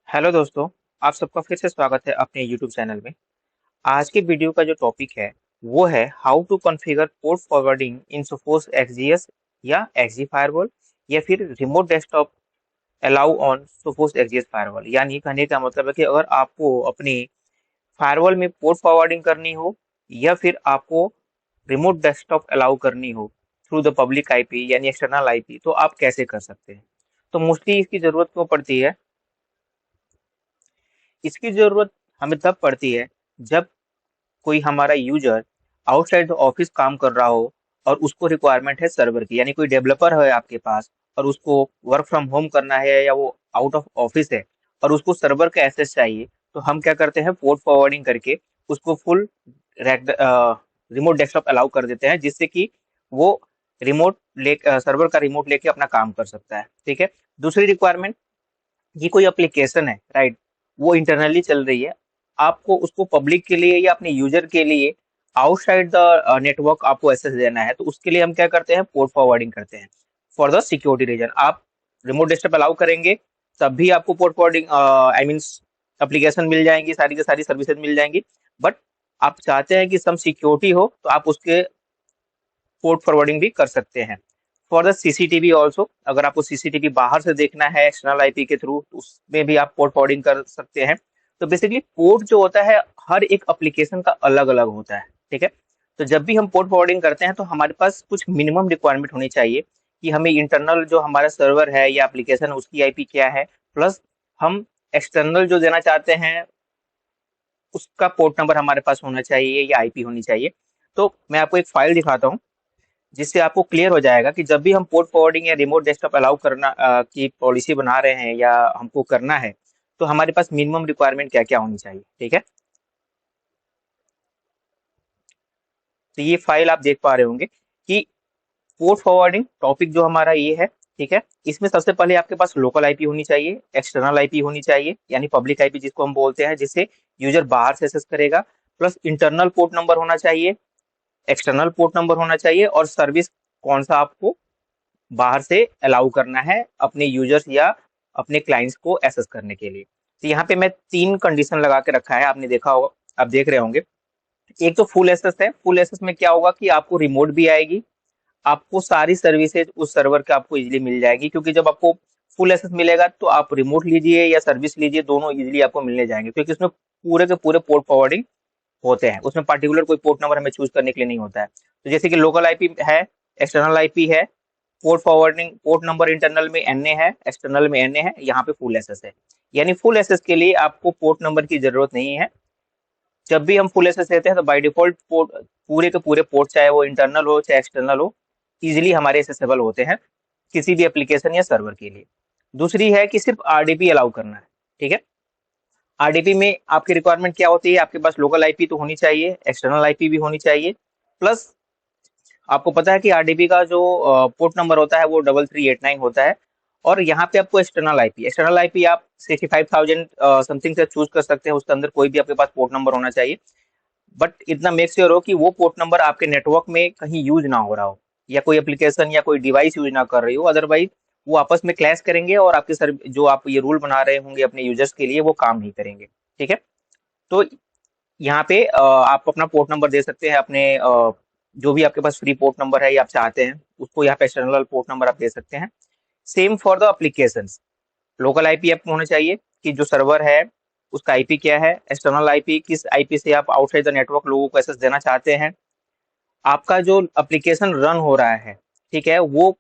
Hello दोस्तों। आप सबका फिर से स्वागत है अपने यूट्यूब चैनल में। आज के वीडियो का जो टॉपिक है वो है how to configure port forwarding in Sophos XGS या एक्सजी फायरवॉल या फिर remote desktop allow on Sophos XGS firewall. यानी कहने का मतलब है कि अगर आपको अपनी फायरवॉल में पोर्ट फॉरवर्डिंग करनी हो या फिर आपको रिमोट डेस्कटॉप अलाउ करनी हो थ्रू द पब्लिक आईपी यानी एक्सटर्नल आईपी, तो आप कैसे कर सकते हैं। तो मोस्टली इसकी ज़रूरत क्यों पड़ती है? इसकी ज़रूरत हमें तब पड़ती है जब कोई हमारा यूजर आउटसाइड द ऑफिस काम कर रहा हो और उसको रिक्वायरमेंट है सर्वर की, यानी कोई डेवलपर है आपके पास और उसको वर्क फ्रॉम होम करना है या वो आउट ऑफ ऑफिस है और उसको सर्वर का एक्सेस चाहिए, तो हम क्या करते हैं, पोर्ट फॉरवर्डिंग करके उसको फुल रिमोट डेस्कटॉप अलाउ कर देते हैं, जिससे कि वो रिमोट ले सर्वर का रिमोट लेके अपना काम कर सकता है। ठीक है। दूसरी रिक्वायरमेंट, ये कोई एप्लीकेशन है, राइट, वो इंटरनली चल रही है, आपको उसको पब्लिक के लिए या अपने यूजर के लिए आउटसाइड द नेटवर्क आपको एक्सेस देना है, तो उसके लिए हम क्या करते हैं, पोर्ट फॉरवर्डिंग करते हैं फॉर द सिक्योरिटी रीजन। आप रिमोट डेस्कटॉप अलाउ करेंगे तब भी आपको port forwarding I means application मिल जाएंगी, सारी की सारी सर्विसेज मिल जाएंगी, बट आप चाहते हैं कि सम सिक्योरिटी हो तो आप उसके पोर्ट फॉरवर्डिंग भी कर सकते हैं। फॉर द सीसीटीवी ऑल्सो, अगर आपको सीसीटीवी बाहर से देखना है एक्सटर्नल आईपी के थ्रू, तो उसमें भी आप पोर्ट फॉरवर्डिंग कर सकते हैं। तो बेसिकली पोर्ट जो होता है हर एक एप्लीकेशन का अलग अलग होता है। ठीक है। तो जब भी हम पोर्ट फॉरवर्डिंग करते हैं तो हमारे पास कुछ मिनिमम रिक्वायरमेंट होनी चाहिए कि हमें इंटरनल जो हमारा सर्वर है या एप्लीकेशन उसकी आईपी क्या है, प्लस हम एक्सटर्नल जो देना चाहते हैं उसका पोर्ट नंबर हमारे पास होना चाहिए या आईपी होनी चाहिए। तो मैं आपको एक फाइल दिखाता हूँ जिससे आपको क्लियर हो जाएगा कि जब भी हम पोर्ट फॉरवर्डिंग या रिमोट डेस्कटॉप अलाउ करना की पॉलिसी बना रहे हैं या हमको करना है, तो हमारे पास मिनिमम रिक्वायरमेंट क्या क्या होनी चाहिए। ठीक है। तो ये फाइल आप देख पा रहे होंगे कि पोर्ट फॉरवर्डिंग टॉपिक जो हमारा ये है। ठीक है। इसमें सबसे पहले आपके पास लोकल आईपी होनी चाहिए, एक्सटर्नल आईपी होनी चाहिए यानी पब्लिक आईपी जिसको हम बोलते हैं, जिससे यूजर बाहर से एक्सेस करेगा, प्लस इंटरनल पोर्ट नंबर होना चाहिए, एक्सटर्नल पोर्ट नंबर होना चाहिए, और सर्विस कौन सा आपको बाहर से अलाउ करना है अपने यूजर्स या अपने क्लाइंट्स को एक्सेस करने के लिए। तो यहाँ पे मैं 3 कंडीशन लगा के रखा है, आपने देखा होगा, आप देख रहे होंगे। एक तो फुल एक्सेस है। फुल एक्सेस में क्या होगा कि आपको रिमोट भी आएगी, आपको सारी सर्विसेज उस सर्वर के आपको इजीली मिल जाएगी, क्योंकि जब आपको फुल एक्सेस मिलेगा तो आप रिमोट लीजिए या सर्विस लीजिए, दोनों इजीली आपको मिलने जाएंगे, क्योंकि उसमें पूरे के पूरे पोर्ट फॉरवर्डिंग होते हैं। उसमें पर्टिकुलर कोई पोर्ट नंबर हमें चूज करने के लिए नहीं होता है। तो जैसे कि लोकल आईपी है, एक्सटर्नल आईपी है, port forwarding port number internal में एनए है, एक्सटर्नल में एनए है, यहाँ पे फुल एसएस है। यानी फुल एसएस के लिए आपको पोर्ट नंबर की जरूरत नहीं है। जब भी हम फुल एसएस लेते हैं तो बाय डिफॉल्ट पोर्ट, पूरे के पूरे पोर्ट, चाहे वो इंटरनल हो चाहे एक्सटर्नल हो, इजिली हमारे एसेसेबल होते हैं किसी भी एप्लीकेशन या सर्वर के लिए। दूसरी है कि सिर्फ आरडीपी अलाउ करना है। ठीक है। आरडीपी में आपकी रिक्वायरमेंट क्या होती है, आपके पास लोकल आईपी तो होनी चाहिए, एक्सटर्नल आईपी भी होनी चाहिए, प्लस आपको पता है कि आरडीबी का जो पोर्ट नंबर होता है वो 3389 होता है। और यहाँ पे आपको एक्सटर्नल आईपी आप 65,000 समथिंग से चूज कर सकते हैं, उसके अंदर कोई भी आपके पास पोर्ट नंबर होना चाहिए। बट इतना मेक श्योर हो कि वो पोर्ट नंबर आपके नेटवर्क में कहीं यूज ना हो रहा हो या कोई एप्लीकेशन या कोई डिवाइस यूज ना कर रही हो, अदरवाइज वो आपस में क्लैश करेंगे और आपके सर जो आप ये रूल बना रहे होंगे अपने यूजर्स के लिए वो काम नहीं करेंगे। ठीक है। तो यहाँ पे आप अपना पोर्ट नंबर दे सकते हैं, अपने जो भी आपके पास फ्री पोर्ट नंबर है या आप चाहते हैं उसको यहाँ पे एक्सटर्नल पोर्ट नंबर आप दे सकते हैं। Same for the applications, local IP आपको होना चाहिए कि जो सर्वर है उसका आईपी क्या है, एक्सटर्नल आईपी किस आईपी से आप आउटसाइड द नेटवर्क लोगों को एक्सेस देना चाहते हैं, आपका जो एप्लीकेशन रन हो रहा है, ठीक है, वो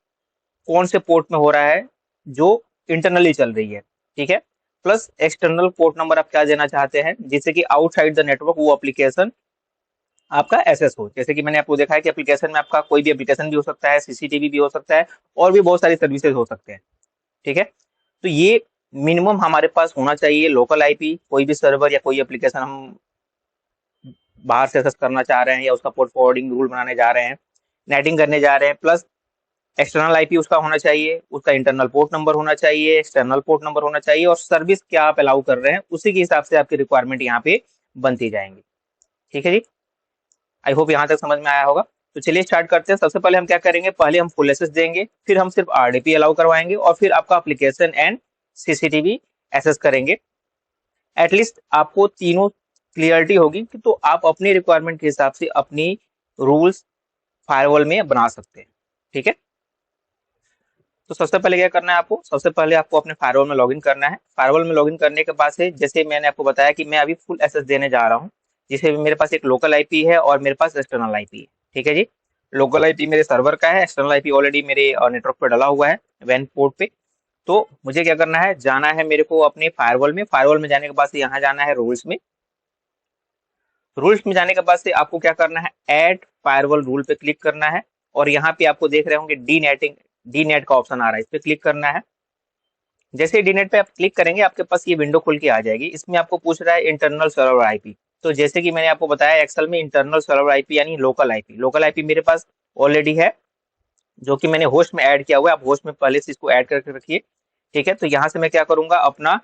कौन से पोर्ट में हो रहा है जो इंटरनली चल रही है। ठीक है। प्लस एक्सटर्नल पोर्ट नंबर आप क्या देना चाहते हैं जिससे कि आउटसाइड द नेटवर्क वो एप्लीकेशन आपका एसएस हो। जैसे कि मैंने आपको देखा है कि एप्लीकेशन में आपका कोई भी एप्लीकेशन भी हो सकता है, सीसीटीवी भी हो सकता है, और भी बहुत सारी सर्विसेज हो सकते हैं। ठीक है। तो ये मिनिमम हमारे पास होना चाहिए लोकल आईपी। कोई भी सर्वर या कोई एप्लीकेशन हम बाहर से एक्सेस करना चाह रहे हैं या उसका पोर्ट फॉरवर्डिंग रूल बनाने जा रहे हैं, नेटिंग करने जा रहे हैं, प्लस एक्सटर्नल आईपी उसका होना चाहिए, उसका इंटरनल पोर्ट नंबर होना चाहिए, एक्सटर्नल पोर्ट नंबर होना चाहिए, और सर्विस क्या आप अलाउ कर रहे हैं उसी के हिसाब से आपकी रिक्वायरमेंट यहाँ पे बनती जाएंगी। ठीक है जी। आई होप यहाँ तक समझ में आया होगा। तो चलिए स्टार्ट करते हैं। सबसे पहले हम क्या करेंगे, पहले हम फुल एसेस देंगे, फिर हम सिर्फ आरडीपी अलाउ करवाएंगे, और फिर आपका एप्लीकेशन एंड सीसीटीवी एसेस करेंगे। एटलीस्ट आपको तीनों क्लियरिटी होगी कि तो आप अपनी रिक्वायरमेंट के हिसाब से अपनी रूल्स फायरवॉल में बना सकते हैं। ठीक है, तो सबसे पहले क्या करना है आपको, सबसे पहले आपको अपने फायरवॉल में लॉगिन करना है। फायरवॉल में लॉगिन करने के बाद से जैसे मैंने आपको बताया कि मैं अभी फुल एक्सेस देने जा रहा हूँ, जिससे मेरे पास एक लोकल आईपी है और मेरे पास एक्सटर्नल आईपी है। ठीक है जी, लोकल आईपी मेरे सर्वर का है, एक्सटर्नल आईपी ऑलरेडी मेरे नेटवर्क पे डला हुआ है वैन पोर्ट पे। तो मुझे क्या करना है, जाना है मेरे को अपने फायरवॉल में। फायरवॉल में जाने के बाद से यहाँ जाना है रूल्स में। रूल्स में जाने के बाद से आपको क्या करना है, ऐड फायरवॉल रूल पे क्लिक करना है। और यहाँ पे आपको देख रहे होंगे डी नेट का ऑप्शन आ रहा है, इस पे क्लिक करना है। जैसे ही डी नेट पे आप क्लिक करेंगे आपके पास ये विंडो खुल के आ जाएगी। इसमें आपको पूछ रहा है इंटरनल सर्वर आईपी। तो जैसे कि मैंने आपको बताया एक्सेल में इंटरनल सर्वर आईपी यानी लोकल आईपी मेरे पास ऑलरेडी है, जो कि मैंने होस्ट में ऐड किया हुआ है। आप होस्ट में पहले से इसको ऐड करके रखिए। ठीक है, तो यहाँ से मैं क्या करूंगा, अपना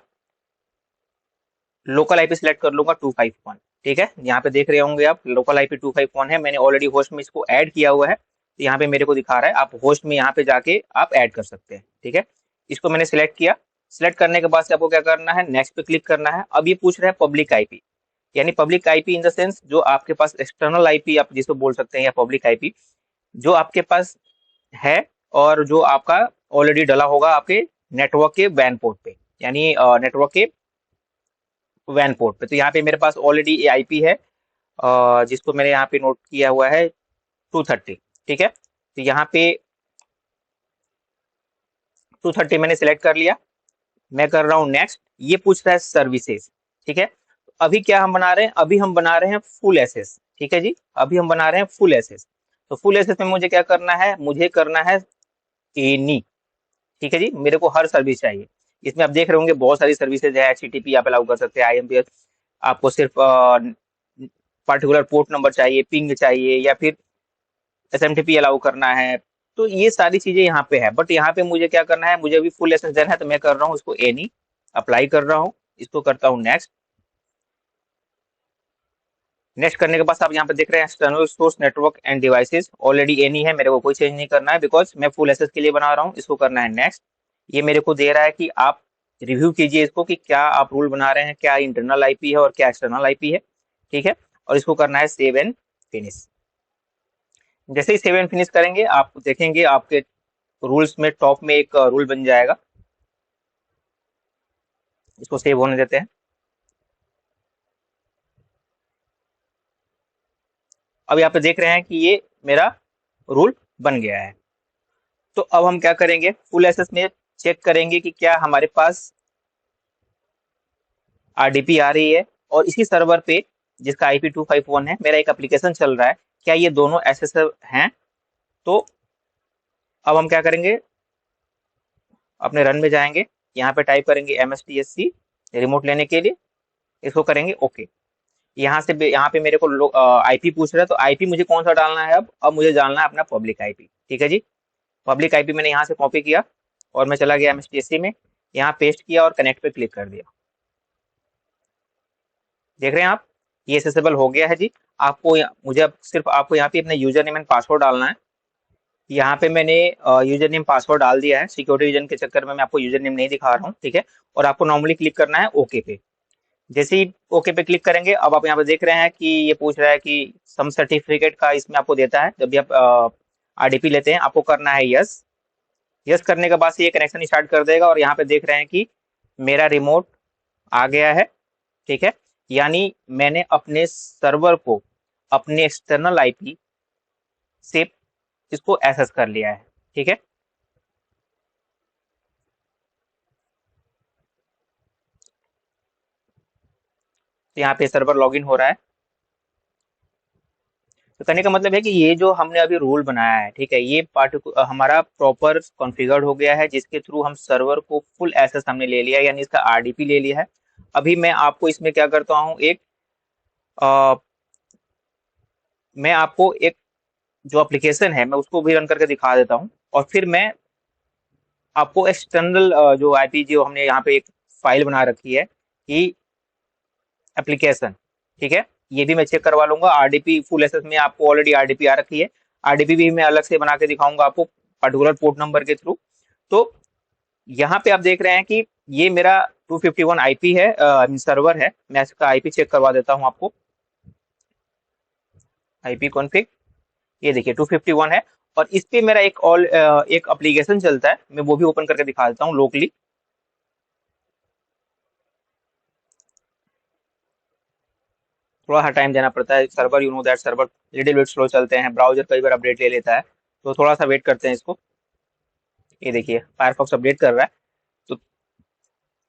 लोकल आईपी सिलेक्ट कर लूंगा 251। ठीक है, यहाँ पे देख रहे होंगे आप लोकल आईपी 251 है, मैंने ऑलरेडी होस्ट में इसको ऐड किया हुआ है। तो यहाँ पे मेरे को दिखा रहा है, आप होस्ट में यहाँ पे जाके आप ऐड कर सकते हैं। ठीक है, इसको मैंने सिलेक्ट किया। सिलेक्ट करने के बाद से आपको क्या करना है, नेक्स्ट पे क्लिक करना है। अब ये पूछ रहा है पब्लिक आईपी, यानी public IP in the sense जो आपके पास एक्सटर्नल आईपी आप जिसको बोल सकते हैं, या पब्लिक आईपी जो आपके पास है और जो आपका ऑलरेडी डला होगा आपके नेटवर्क के वैन पोर्ट पे, यानी नेटवर्क के वैन पोर्ट पे। तो यहाँ पे मेरे पास ऑलरेडी ए आईपी है, जिसको मैंने यहाँ पे नोट किया हुआ है 230। ठीक है, तो यहाँ पे 230 मैंने सिलेक्ट कर लिया। मैं कर रहा हूँ नेक्स्ट। ये पूछ रहा है सर्विसेज। ठीक है, तो अभी क्या हम बना रहे हैं, अभी हम बना रहे हैं फुल एसएस। ठीक है जी, अभी हम बना रहे हैं फुल एसएस। तो फुल एसएस में मुझे क्या करना है, मुझे करना है एनी। ठीक है जी, मेरे को हर सर्विस चाहिए। इसमें आप देख रहे होंगे बहुत सारी सर्विसेज है, एचटीटीपी आप अलाउ कर सकते हैं, आईएमपीएस आपको सिर्फ पर्टिकुलर पोर्ट नंबर चाहिए, पिंग चाहिए, या फिर एसएमटीपी अलाउ करना है। तो ये सारी चीजें यहाँ पे है, बट यहाँ पे मुझे क्या करना है, मुझे अभी फुल एसएस देना है। तो मैं कर रहा हूँ इसको एनी, अप्लाई कर रहा हूँ, इसको करता हूँ नेक्स्ट। नेक्स्ट करने के बाद आप यहाँ पे देख रहे हैं external source network end devices, already any है, मेरे को कोई चेंज नहीं करना है बिकॉज मैं फुल एसएस के लिए बना रहा हूँ। इसको करना है नेक्स्ट। ये मेरे को दे रहा है कि आप रिव्यू कीजिए इसको कि क्या आप रूल बना रहे हैं, क्या इंटरनल आईपी है और क्या एक्सटर्नल आईपी है। ठीक है, और इसको करना है सेव एंड फिनिश। जैसे ही सेव एंड फिनिश करेंगे आप देखेंगे आपके रूल्स में टॉप में एक रूल बन जाएगा। इसको सेव होने देते हैं। अब यहाँ पे देख रहे हैं कि ये मेरा रूल बन गया है। तो अब हम क्या करेंगे, फुल एसएस में चेक करेंगे कि क्या हमारे पास आरडीपी आ रही है, और इसी सर्वर पे जिसका आईपी 251 है मेरा एक एप्लीकेशन चल रहा है, क्या ये दोनों एसएस हैं। तो अब हम क्या करेंगे, अपने रन में जाएंगे, यहाँ पे टाइप करेंगे MSTSC रिमोट लेने के लिए, इसको करेंगे ओके। यहाँ से यहाँ पे मेरे को आईपी पूछ रहा है, तो आईपी मुझे कौन सा डालना है, अब मुझे डालना है अपना पब्लिक आईपी। ठीक है जी, पब्लिक आईपी मैंने यहाँ से कॉपी किया और मैं चला गया MSTSC में, यहाँ पेस्ट किया और कनेक्ट पे क्लिक कर दिया। देख रहे हैं आप, ये एक्सेसिबल हो गया है जी। आपको मुझे अब सिर्फ आपको यहाँ पे अपना यूजर नेम एंड पासवर्ड डालना है। यहाँ पे मैंने यूजर नेम पासवर्ड डाल दिया है, सिक्योरिटी रीजन के चक्कर में मैं आपको यूजर नेम नहीं दिखा रहा हूँ। ठीक है, और आपको नॉर्मली क्लिक करना है ओके पे। जैसे ही ओके पे क्लिक करेंगे, अब आप यहाँ पे देख रहे हैं कि ये पूछ रहा है कि सम सर्टिफिकेट का इसमें आपको देता है। जब भी आप आरडीपी लेते हैं आपको करना है यस। यस करने के बाद से ये कनेक्शन स्टार्ट कर देगा, और यहाँ पे देख रहे हैं कि मेरा रिमोट आ गया है। ठीक है, यानी मैंने अपने सर्वर को अपने एक्सटर्नल आईपी से इसको एक्सेस कर लिया है। ठीक है, तो यहाँ पे सर्वर लॉगिन हो रहा है। तो कहने का मतलब है कि ये जो हमने अभी रूल बनाया है, ठीक है, ये पार्ट हमारा प्रॉपर कॉन्फ़िगर्ड हो गया है, जिसके थ्रू हम सर्वर को फुल एक्सेस हमने ले लिया, यानी इसका आरडीपी ले लिया है। अभी मैं आपको इसमें क्या करता हूँ, एक अ, मैं आपको एक जो एप्लीकेशन है मैं उसको भी रन करके दिखा देता हूँ, और फिर मैं आपको एक्सटर्नल जो आईपी जो हमने यहाँ पे एक फाइल बना रखी है कि एप्लीकेशन, ठीक है, ये भी मैं चेक करवा लूंगा। आरडीपी फुल एसएस में आपको ऑलरेडी आरडीपी आ रखी है, आरडीपी भी मैं अलग से बना के दिखाऊंगा आपको पर्टिकुलर पोर्ट नंबर के थ्रू। तो यहाँ पे आप देख रहे हैं कि ये मेरा 251 आईपी है, सर्वर है। मैं इसका आईपी चेक करवा देता हूँ आपको। आईपी कॉन्फ़िग, ये देखिए 251 है। और इस पे मेरा एक एप्लीकेशन चलता है, मैं वो भी ओपन करके दिखा देता हूँ लोकली। थोड़ा सा टाइम देना पड़ता है, server you know that server little bit slow चलते हैं, ब्राउजर कई बार अपडेट ले लेता है, तो थोड़ा सा वेट करते हैं इसको। ये देखिए फायरफॉक्स अपडेट कर रहा है, तो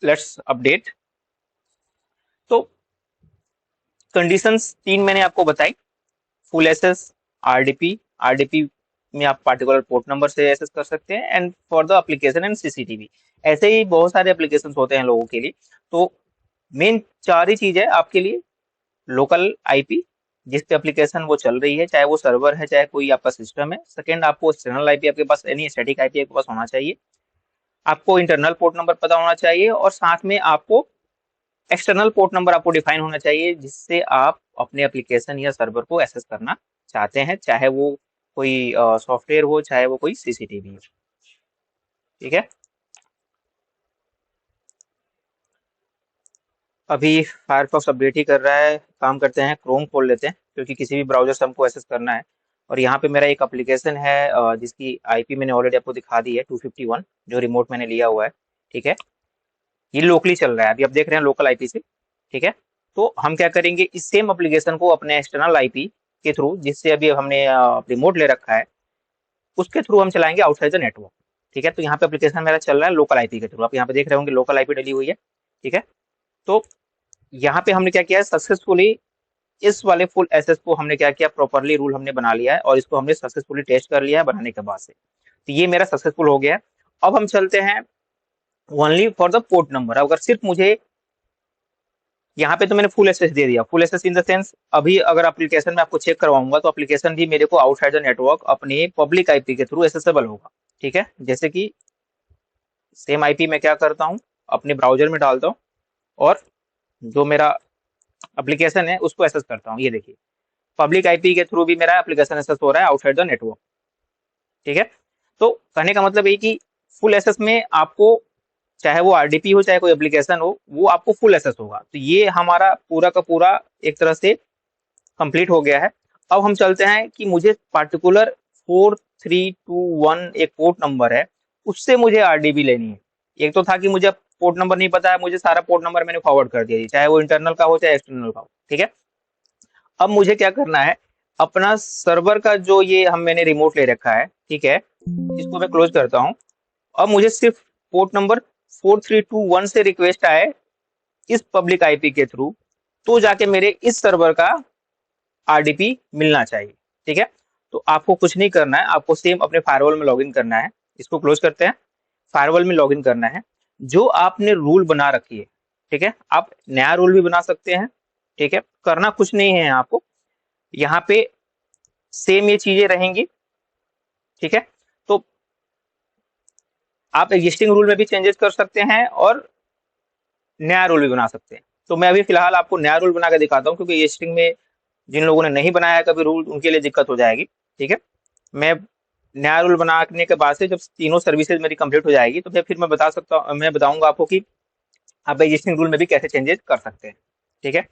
लेट्स अपडेट। तो कंडीशंस तीन मैंने आपको बताई, फुल एसएस, आरडीपी। आरडीपी में आप पार्टिकुलर पोर्ट नंबर से एसेस कर सकते हैं, and for the application and CCTV. ऐसे ही बहुत सारे एप्लीकेशन होते हैं लोगों के लिए। तो मेन चार ही चीज है आपके लिए। लोकल आईपी, जिस पे एप्लीकेशन वो चल रही है, चाहे वो सर्वर है चाहे कोई आपका सिस्टम है। सेकंड, आपको एक्सटर्नल आईपी आपके पास, यानी स्टैटिक आईपी आपके पास होना चाहिए। आपको इंटरनल पोर्ट नंबर पता होना चाहिए, और साथ में आपको एक्सटर्नल पोर्ट नंबर आपको डिफाइन होना चाहिए, जिससे आप अपने एप्लीकेशन या सर्वर को एक्सेस करना चाहते हैं, चाहे वो कोई सॉफ्टवेयर हो चाहे वो कोई सीसीटीवी हो। ठीक है, अभी फायरफॉक्स अपडेट ही कर रहा है। काम करते हैं, क्रोम खोल लेते हैं, क्योंकि किसी भी ब्राउजर से हमको एक्सेस करना है। और यहाँ पे मेरा एक एप्लीकेशन है, जिसकी आईपी मैंने ऑलरेडी आपको दिखा दी है, 251, जो रिमोट मैंने लिया हुआ है। ठीक है, ये लोकली चल रहा है, अभी आप देख रहे हैं लोकल आईपी से। ठीक है, तो हम क्या करेंगे, इस सेम एप्लीकेशन को अपने एक्सटर्नल आईपी के थ्रू, जिससे अभी हमने रिमोट ले रखा है, उसके थ्रू हम चलाएंगे आउटसाइड द नेटवर्क। ठीक है, तो यहाँ पे एप्लीकेशन मेरा चल रहा है लोकल आईपी के थ्रू, आप यहाँ पे देख रहे होंगे लोकल आईपी डली हुई है। ठीक है, तो यहाँ पे हमने क्या किया है, सक्सेसफुली इस वाले फुल एसएस को हमने क्या किया, प्रॉपरली रूल हमने बना लिया है, और इसको हमने सक्सेसफुली टेस्ट कर लिया है बनाने के बाद से। तो ये मेरा सक्सेसफुल हो गया है। अब हम चलते हैं only for the port number. अगर सिर्फ मुझे यहाँ पे, तो मैंने फुल एसएस दे दिया, full SS in the sense, अभी अगर एप्लीकेशन में आपको चेक करवाऊंगा तो एप्लीकेशन भी मेरे को आउटसाइड द नेटवर्क अपने पब्लिक आईपी के थ्रू एसेसेबल होगा। ठीक है, जैसे कि सेम आईपी मैं क्या करता हूँ, अपने ब्राउजर में डालता हूँ, और जो मेरा एप्लीकेशन है उसको एक्सेस करता हूँ। ये देखिए पब्लिक आईपी के थ्रू भी मेरा एप्लीकेशन एक्सेस हो रहा है आउटसाइड द नेटवर्क। ठीक है, तो कहने का मतलब ये कि फुल एक्सेस में आपको, चाहे वो आरडीपी हो चाहे कोई एप्लीकेशन हो, वो आपको फुल एक्सेस होगा। तो ये हमारा पूरा का पूरा एक तरह से कंप्लीट हो गया है। अब हम चलते हैं कि मुझे पार्टिकुलर 4321 एक पोर्ट नंबर है, उससे मुझे आरडीबी लेनी है। एक तो था कि मुझे पोर्ट नंबर नहीं पता है, मुझे सारा पोर्ट नंबर मैंने फॉरवर्ड कर दिया, चाहे वो इंटरनल का हो चाहे एक्सटर्नल का हो। ठीक है, अब मुझे क्या करना है, अपना सर्वर का जो ये मैंने रिमोट ले रखा है, ठीक है, इसको मैं क्लोज करता हूँ। अब मुझे सिर्फ पोर्ट नंबर 4321 से रिक्वेस्ट आए इस पब्लिक आईपी के थ्रू, तो जाके मेरे इस सर्वर का आरडीपी मिलना चाहिए। ठीक है, तो आपको कुछ नहीं करना है, आपको सेम अपने फायरवॉल में लॉगिन करना है। इसको क्लोज करते हैं, फायरवॉल में लॉगिन करना है, जो आपने रूल बना रखी है। ठीक है, आप नया रूल भी बना सकते हैं। ठीक है, करना कुछ नहीं है आपको, यहाँ पे सेम ये चीजें रहेंगी। ठीक है, तो आप एग्जिस्टिंग रूल में भी चेंजेस कर सकते हैं और नया रूल भी बना सकते हैं। तो मैं अभी फिलहाल आपको नया रूल बना के दिखाता हूँ, क्योंकि एग्जिस्टिंग में जिन लोगों ने नहीं बनाया है कभी रूल, उनके लिए दिक्कत हो जाएगी। ठीक है, मैं नया रूल बनाने के बाद से जब तीनों सर्विसेज मेरी कंप्लीट हो जाएगी, तो फिर मैं बता सकता हूँ, मैं बताऊंगा आपको कि आप एग्जिस्टिंग रूल में भी कैसे चेंजेस कर सकते हैं। ठीक है,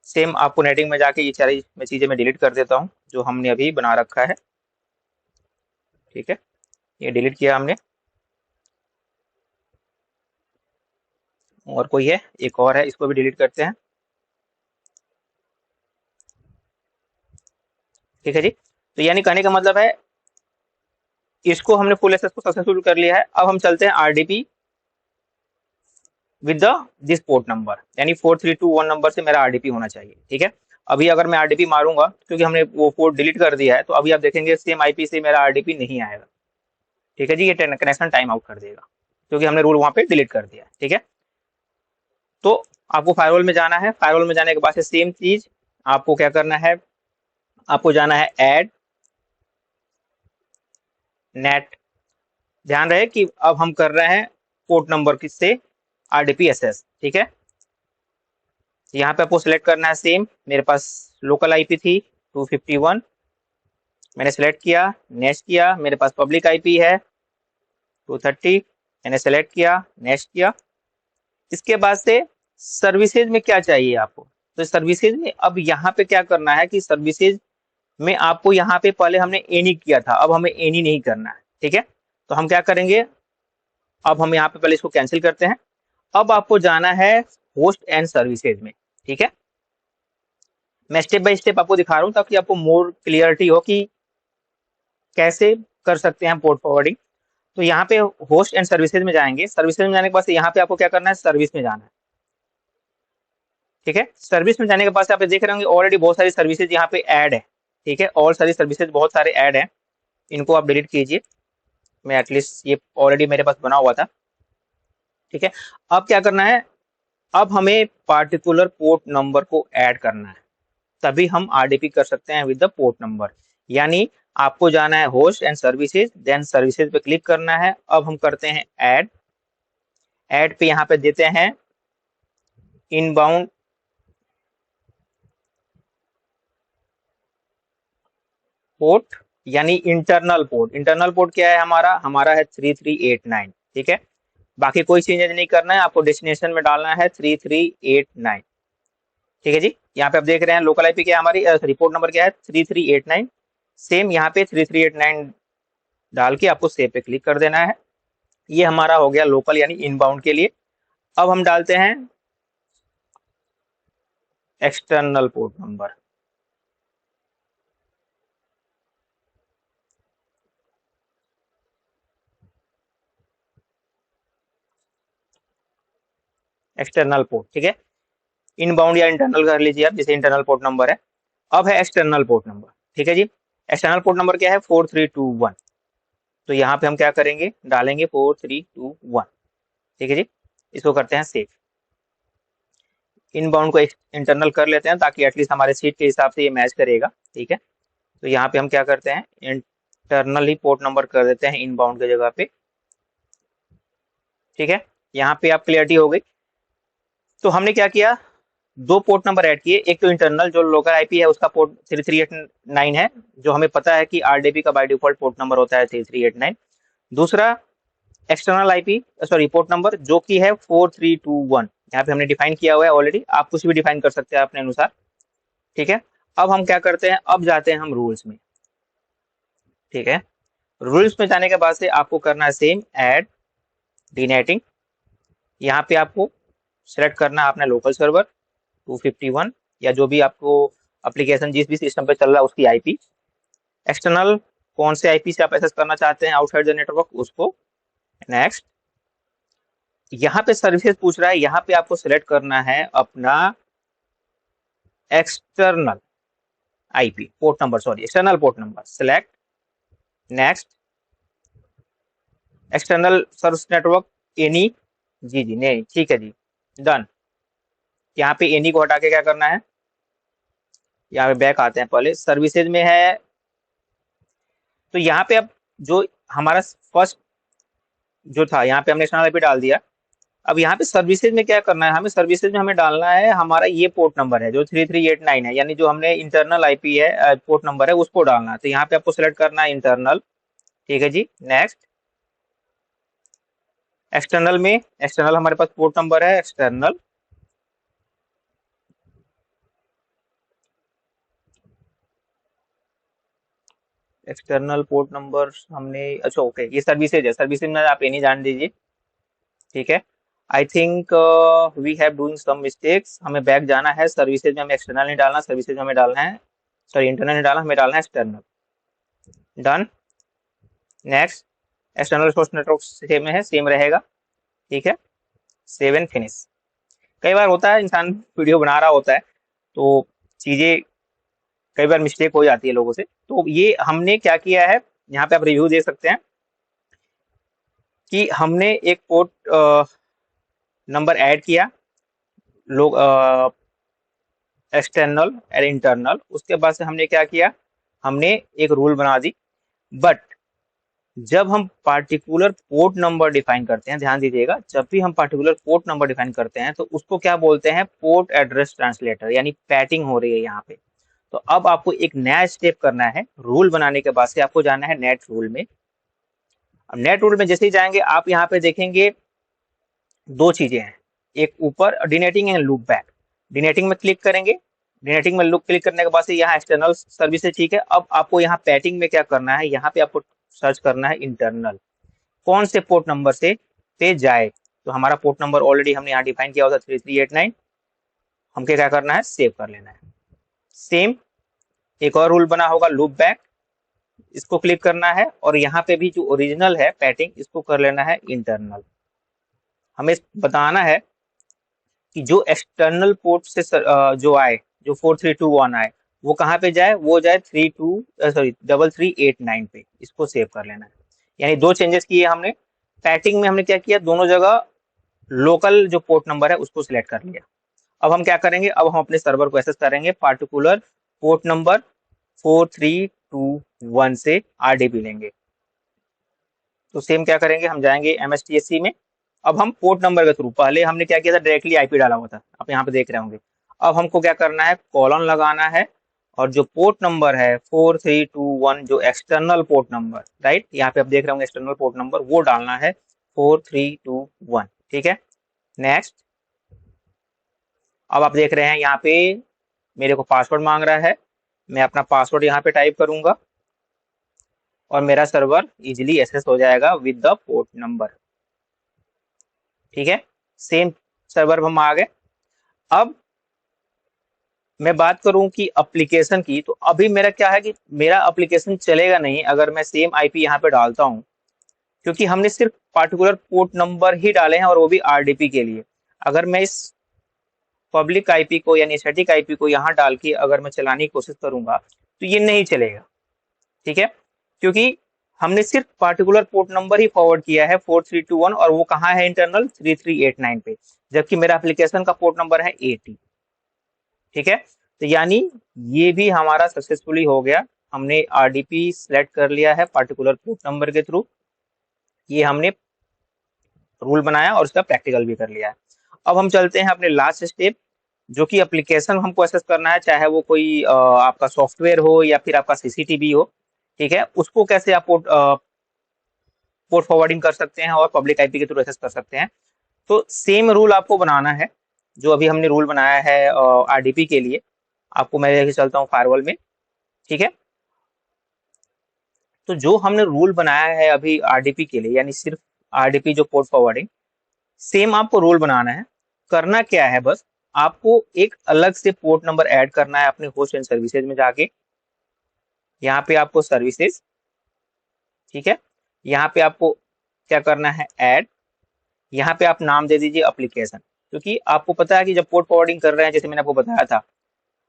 सेम आपको नेटिंग में जाके ये सारी चीजें मैं डिलीट कर देता हूँ जो हमने अभी बना रखा है। ठीक है, ये डिलीट किया हमने। और कोई है, एक और है, इसको भी डिलीट करते हैं। ठीक है जी, तो यानी कहने का मतलब है, इसको हमने फुल एक्सेस को सक्सेसफुल कर लिया है। अब हम चलते हैं RDP with the this port number, यानी 4321 नंबर से मेरा आरडीपी होना चाहिए। ठीक है, अभी अगर मैं आरडीपी मारूंगा, क्योंकि हमने वो पोर्ट डिलीट कर दिया है, तो अभी आप देखेंगे सेम आईपी से मेरा आरडीपी नहीं आएगा। ठीक है जी, ये कनेक्शन टाइम आउट कर देगा, क्योंकि हमने रूल वहां पे डिलीट कर दिया। ठीक है, तो आपको फायरवॉल में जाना है, फायरवॉल में जाने के बाद से सेम चीज आपको क्या करना है, आपको जाना है ऐड नेट। ध्यान रहे कि अब हम कर रहे हैं पोर्ट नंबर किससे, आरडीपी एसएस। ठीक है, यहाँ पे आपको सिलेक्ट करना है सेम, मेरे पास लोकल आईपी थी 251, मैंने सिलेक्ट किया, नेक्स्ट किया, मेरे पास पब्लिक आईपी है 230, मैंने सेलेक्ट किया, नेक्स्ट किया। इसके बाद से सर्विसेज में क्या चाहिए आपको, तो सर्विसेज में अब यहाँ पे क्या करना है कि सर्विसेज में आपको यहाँ पे पहले हमने एनी किया था, अब हमें एनी नहीं करना है, ठीक है। तो हम क्या करेंगे, अब हम यहाँ पे पहले इसको कैंसिल करते हैं। अब आपको जाना है होस्ट एंड सर्विसेज में, ठीक है। मैं स्टेप बाय स्टेप आपको दिखा रहा हूँ ताकि आपको मोर क्लियरिटी हो कि कैसे कर सकते हैं पोर्ट फॉरवर्डिंग। तो यहाँ पे होस्ट एंड सर्विसेज में जाएंगे, सर्विसेज में जाने के बाद यहाँ पे आपको क्या करना है, सर्विस में जाना है, ठीक है। सर्विस में जाने के बाद आप देख रहे होंगे ऑलरेडी बहुत सारी सर्विसेज यहाँ पे ऐड है, ठीक है। और सारी सर्विसेज बहुत सारे ऐड है, इनको आप डिलीट कीजिए। मैं एटलीस्ट ये ऑलरेडी मेरे पास बना हुआ था, ठीक है। अब क्या करना है, अब हमें पार्टिकुलर पोर्ट नंबर को ऐड करना है, तभी हम आरडीपी कर सकते हैं विद द पोर्ट नंबर। यानी आपको जाना है host and services, then services पे क्लिक करना है। अब हम करते हैं ऐड, ऐड पे यहाँ पे देते हैं इनबाउंड पोर्ट, यानी इंटरनल पोर्ट। इंटरनल पोर्ट क्या है हमारा, हमारा है 3389, ठीक है। बाकी कोई चेंजेस नहीं करना है, आपको डेस्टिनेशन में डालना है 3389, ठीक है जी। यहाँ पे आप देख रहे हैं लोकल आईपी क्या है हमारी, रिपोर्ट नंबर क्या है 3389। सेम यहाँ पे 3389 डाल के आपको सेव पे क्लिक कर देना है। ये हमारा हो गया लोकल यानी इनबाउंड के लिए। अब हम डालते हैं external port number, external port, ठीक है। इनबाउंड या इंटरनल कर लीजिए आप, जैसे इंटरनल पोर्ट नंबर है। अब है एक्सटर्नल पोर्ट नंबर, ठीक है जी। एक्सटर्नल पोर्ट नंबर क्या है 4321। तो यहाँ पे हम क्या करेंगे, डालेंगे 4321, ठीक है जी। इसको करते हैं सेव। इनबाउंड को इंटरनल कर लेते हैं ताकि एटलीस्ट हमारे सीट के हिसाब से ये मैच करेगा, ठीक है। तो यहाँ पे हम क्या करते हैं, इंटरनल ही पोर्ट नंबर कर देते हैं इनबाउंड की जगह पे, ठीक है। यहाँ पे आप क्लियरिटी हो गई। तो हमने क्या किया, दो पोर्ट नंबर ऐड किए। एक तो इंटरनल जो लोकल आईपी है उसका पोर्ट 3389 है, जो हमें पता है कि आरडीपी का बाय डिफॉल्ट पोर्ट नंबर होता है 3389। दूसरा external IP sorry port number जो कि है 4321, यहाँ पे हमने डिफाइन किया हुआ है ऑलरेडी, आप कुछ भी डिफाइन कर सकते हैं अपने अनुसार, ठीक है। अब हम क्या करते हैं, अब जाते हैं हम रूल्स में, ठीक है। रूल्स में जाने के बाद से आपको करना है सेम ऐड डीनेटिंग। यहाँ पे आपको सेलेक्ट करना है अपना लोकल सर्वर 251 या जो भी आपको एप्लीकेशन जिस भी सिस्टम पे चल रहा है उसकी आईपी। एक्सटर्नल कौन से आईपी से आप एक्सेस करना चाहते हैं आउटसाइड द नेटवर्क, उसको नेक्स्ट। यहाँ पे सर्विसेज पूछ रहा है, यहाँ पे आपको सिलेक्ट करना है अपना external IP port number, sorry external port number, select next. External service network any, जी जी नहीं ठीक है जी, डन। यहाँ पे एनी को हटा के क्या करना है, यहाँ पे बैक आते हैं, पहले सर्विसेज में है। तो यहाँ पे अब जो हमारा फर्स्ट जो था यहाँ पे हमने एक्सटर्नल आईपी डाल दिया। अब यहाँ पे सर्विसेज में क्या करना है, हमें सर्विसेज में हमें डालना है हमारा ये पोर्ट नंबर है जो 3389 है, यानी जो हमने इंटरनल आईपी है पोर्ट नंबर है उसको डालना है। तो यहाँ पे आपको सिलेक्ट करना है इंटरनल, ठीक है जी, नेक्स्ट। एक्सटर्नल में एक्सटर्नल हमारे पास पोर्ट नंबर है एक्सटर्नल, एक्सटर्नल पोर्ट नंबर हमने, अच्छा ओके ये सर्विसेज है, सर्विसेज में आप ये नहीं जान दीजिए, ठीक है। I think we have doing some mistakes, हमें बैक जाना है, सर्विसेज में हमें एक्सटर्नल नहीं डालना, सर्विसेज में हमें डालना है, सॉरी इंटरनल नहीं डालना, हमें डालना है external, done next. External source network same है, सेम रहेगा, ठीक है, सेव एंड फिनिश। कई बार होता है इंसान वीडियो बना रहा होता है तो चीजें कई बार मिस्टेक हो जाती है लोगों से। तो ये हमने क्या किया है, यहाँ पे आप रिव्यू देख सकते हैं कि हमने एक पोर्ट नंबर ऐड किया, लोग एक्सटर्नल और इंटरनल, उसके बाद से हमने क्या किया, हमने एक रूल बना दी। बट जब हम पार्टिकुलर पोर्ट नंबर डिफाइन करते हैं, ध्यान दीजिएगा, जब भी हम पार्टिकुलर पोर्ट नंबर डिफाइन करते हैं तो उसको क्या बोलते हैं, पोर्ट एड्रेस ट्रांसलेटर, यानी पैटिंग हो रही है यहाँ पे। तो अब आपको एक नया स्टेप करना है, रूल बनाने के बाद से आपको जाना है नेट रूल में। अब नेट रूल में जैसे ही जाएंगे आप यहाँ पे देखेंगे दो चीजें हैं, एक ऊपर डीनेटिंग एंड लूप बैक। डीनेटिंग में क्लिक करेंगे, डीनेटिंग में लूप क्लिक करने के बाद से यहाँ एक्सटर्नल सर्विसेज, ठीक है। अब आपको यहाँ पैटिंग में क्या करना है, यहाँ पे आपको सर्च करना है इंटरनल, कौन से पोर्ट नंबर से पे जाए। तो हमारा पोर्ट नंबर ऑलरेडी हमने यहाँ डिफाइन किया होता 3389, हमको क्या करना है, सेव कर लेना है। सेम एक और रूल बना होगा लूप बैक, इसको क्लिक करना है और यहाँ पे भी जो ओरिजिनल है पैटिंग, इसको कर लेना है इंटरनल। हमें बताना है कि जो एक्सटर्नल पोर्ट से जो आए, जो 4321 आए, वो कहाँ पे जाए, वो जाए 3389 पे, इसको सेव कर लेना है। यानी दो चेंजेस किए हमने। पैटिंग में हमने क्या किया, दोनों जगह लोकल जो पोर्ट नंबर है उसको सिलेक्ट कर लिया। अब हम क्या करेंगे, अब हम अपने सर्वर को एक्सेस करेंगे पार्टिकुलर पोर्ट नंबर 4321 से आरडीपी लेंगे। तो सेम क्या करेंगे, हम जाएंगे एमएसटीएससी में। अब हम पोर्ट नंबर के थ्रू, पहले हमने क्या किया था, डायरेक्टली आईपी डाला हुआ था, आप यहाँ पे देख रहे होंगे। अब हमको क्या करना है, कॉलन लगाना है और जो पोर्ट नंबर है 4321, जो एक्सटर्नल पोर्ट नंबर, राइट, यहाँ पे आप देख रहे होंगे एक्सटर्नल पोर्ट नंबर, वो डालना है 4321, ठीक है। नेक्स्ट, अब आप देख रहे हैं यहाँ पे मेरे को पासवर्ड मांग रहा है, मैं अपना पासवर्ड यहाँ पे टाइप करूंगा और मेरा सर्वर इजिली एक्सेस हो जाएगा विद द पोर्ट नंबर, ठीक है। सेम सर्वर पर हम आ गए। अब मैं बात करूं कि एप्लीकेशन की, तो अभी मेरा क्या है कि मेरा एप्लीकेशन चलेगा नहीं अगर मैं सेम आईपी यहाँ पे डालता हूं, क्योंकि हमने सिर्फ पार्टिकुलर पोर्ट नंबर ही डाले हैं और वो भी आरडीपी के लिए। अगर मैं इस पब्लिक आईपी को यानी स्टैटिक आईपी को यहाँ डाल के अगर मैं चलाने की कोशिश करूंगा तो ये नहीं चलेगा, ठीक है, क्योंकि हमने सिर्फ पार्टिकुलर पोर्ट नंबर ही फॉरवर्ड किया है 4321 और वो कहाँ है, इंटरनल 3389 पे, जबकि मेरा एप्लीकेशन का पोर्ट नंबर है 80, ठीक है। तो यानी ये भी हमारा सक्सेसफुली हो गया, हमने आरडीपी सिलेक्ट कर लिया है पार्टिकुलर पोर्ट नंबर के थ्रू, ये हमने रूल बनाया और उसका प्रैक्टिकल भी कर लिया है। अब हम चलते हैं अपने लास्ट स्टेप, जो कि एप्लीकेशन हमको एक्सेस करना है, चाहे वो कोई आपका सॉफ्टवेयर हो या फिर आपका सीसीटीवी हो, ठीक है, उसको कैसे आप पोर्ट फॉरवर्डिंग कर सकते हैं और पब्लिक आईपी के थ्रू एक्सेस कर सकते हैं। तो सेम रूल आपको बनाना है जो अभी हमने रूल बनाया है आरडीपी के लिए। आपको मैं लेके चलता हूँ फायरवॉल में, ठीक है। तो जो हमने रूल बनाया है अभी आरडीपी के लिए, यानी सिर्फ आरडीपी जो पोर्ट फॉरवर्डिंग, सेम आपको रूल बनाना है। करना क्या है, बस आपको एक अलग से पोर्ट नंबर ऐड करना है अपने होस्ट एंड सर्विसेज में जाके। यहाँ पे आपको सर्विसेज, ठीक है, यहाँ पे आपको क्या करना है, ऐड। यहाँ पे आप नाम दे दीजिए एप्लीकेशन, क्योंकि आपको पता है कि जब पोर्ट फॉरवर्डिंग कर रहे हैं, जैसे मैंने आपको बताया था,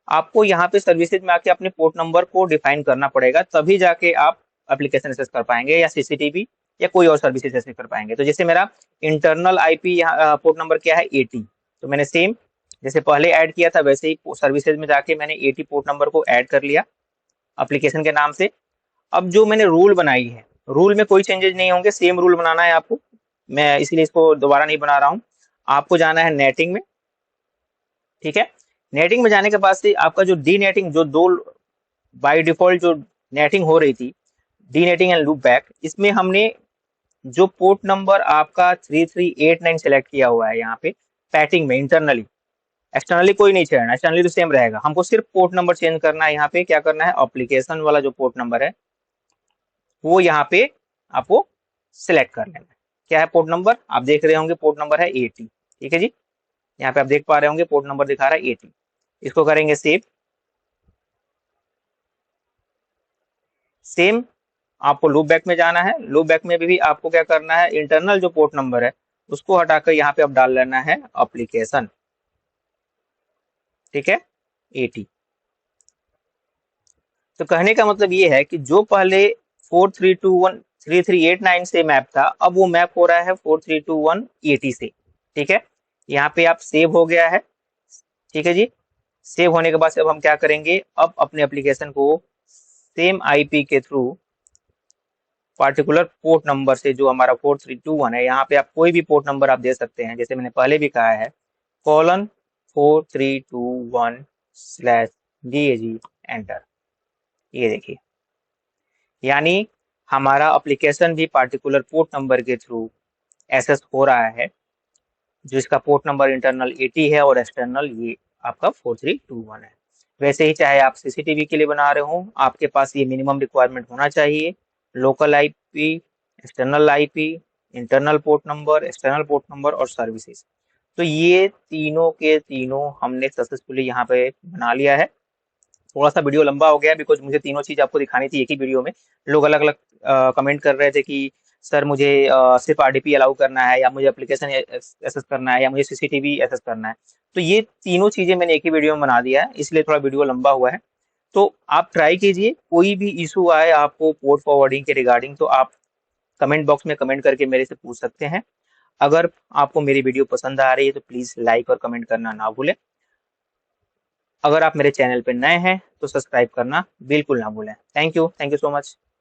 आपको यहाँ पे सर्विसेज में आके अपने पोर्ट नंबर को डिफाइन करना पड़ेगा, तभी जाके आप एप्लीकेशन एक्सेस कर पाएंगे या सीसीटीवी या कोई और सर्विसेज एक्सेस कर पाएंगे। तो जैसे मेरा इंटरनल आईपी यहाँ पोर्ट नंबर क्या है, 80, तो मैंने सेम जैसे पहले ऐड किया था वैसे ही सर्विसेज में जाके मैंने 80 पोर्ट नंबर को ऐड कर लिया एप्लीकेशन के नाम से। अब जो मैंने रूल बनाई है, रूल में कोई चेंजेस नहीं होंगे, सेम रूल बनाना है आपको, मैं इसीलिए इसको दोबारा नहीं बना रहा हूँ। आपको जाना है नेटिंग में, ठीक है। नेटिंग में जाने के बाद से आपका जो डी नेटिंग, जो दो बाय डिफॉल्ट जो नेटिंग हो रही थी, D netting and loop back, इसमें हमने जो पोर्ट नंबर आपका 3389 सेलेक्ट किया हुआ है यहाँ पे पैटिंग में इंटरनली, एक्सटर्नली कोई नहीं छेड़ना, एक्सटर्नली तो सेम रहेगा, हमको सिर्फ पोर्ट नंबर चेंज करना है। यहाँ पे क्या करना है, एप्लीकेशन वाला जो पोर्ट नंबर है वो यहाँ पे आपको सिलेक्ट कर लेना है। क्या है पोर्ट नंबर, आप देख रहे होंगे पोर्ट नंबर है 80, ठीक है जी, यहाँ पे आप देख पा रहे होंगे पोर्ट नंबर दिखा रहा है 80। इसको करेंगे सेव। सेम आपको लूप बैक में जाना है, लूप बैक में भी आपको क्या करना है, इंटरनल जो पोर्ट नंबर है उसको हटाकर यहाँ पे आप डाल लेना है एप्लीकेशन, ठीक है, 80। तो कहने का मतलब ये है कि जो पहले 4321 3389 से मैप था, अब वो मैप हो रहा है 4321 80 से, ठीक है। यहाँ पे आप सेव हो गया है, ठीक है जी। सेव होने के बाद से अब हम क्या करेंगे, अब अपने एप्लीकेशन को सेम आईपी के थ्रू पार्टिकुलर पोर्ट नंबर से, जो हमारा 4321 है, यहाँ पे आप कोई भी पोर्ट नंबर आप दे सकते हैं, जैसे मैंने पहले भी कहा है, कॉलन 4321/DAG एंटर। ये देखिए, यानी हमारा एप्लीकेशन भी पार्टिकुलर पोर्ट नंबर के थ्रू एक्सेस हो रहा है जो इसका पोर्ट नंबर इंटरनल 80 है और एक्सटर्नल ये आपका 4321 है। वैसे ही चाहे आप सीसीटीवी के लिए बना रहे हो, आपके पास ये मिनिमम रिक्वायरमेंट होना चाहिए, local IP, external IP, internal port number, external port number और सर्विसेज। तो ये तीनों के तीनों हमने सक्सेसफुली यहाँ पे बना लिया है। थोड़ा सा वीडियो लंबा हो गया बिकॉज मुझे तीनों चीज आपको दिखानी थी एक ही वीडियो में। लोग अलग अलग कमेंट कर रहे थे कि सर मुझे सिर्फ आरडीपी अलाउ करना है, या मुझे एप्लीकेशन एक्सेस करना है, या मुझे सीसीटीवी एक्सेस करना है। तो ये तीनों चीजें मैंने एक ही वीडियो में बना दिया है, इसलिए थोड़ा वीडियो लंबा हुआ है। तो आप ट्राई कीजिए, कोई भी इशू आए आपको पोर्ट फॉरवर्डिंग के रिगार्डिंग तो आप कमेंट बॉक्स में कमेंट करके मेरे से पूछ सकते हैं। अगर आपको मेरी वीडियो पसंद आ रही है तो प्लीज लाइक और कमेंट करना ना भूलें। अगर आप मेरे चैनल पर नए हैं तो सब्सक्राइब करना बिल्कुल ना भूलें। Thank you so much.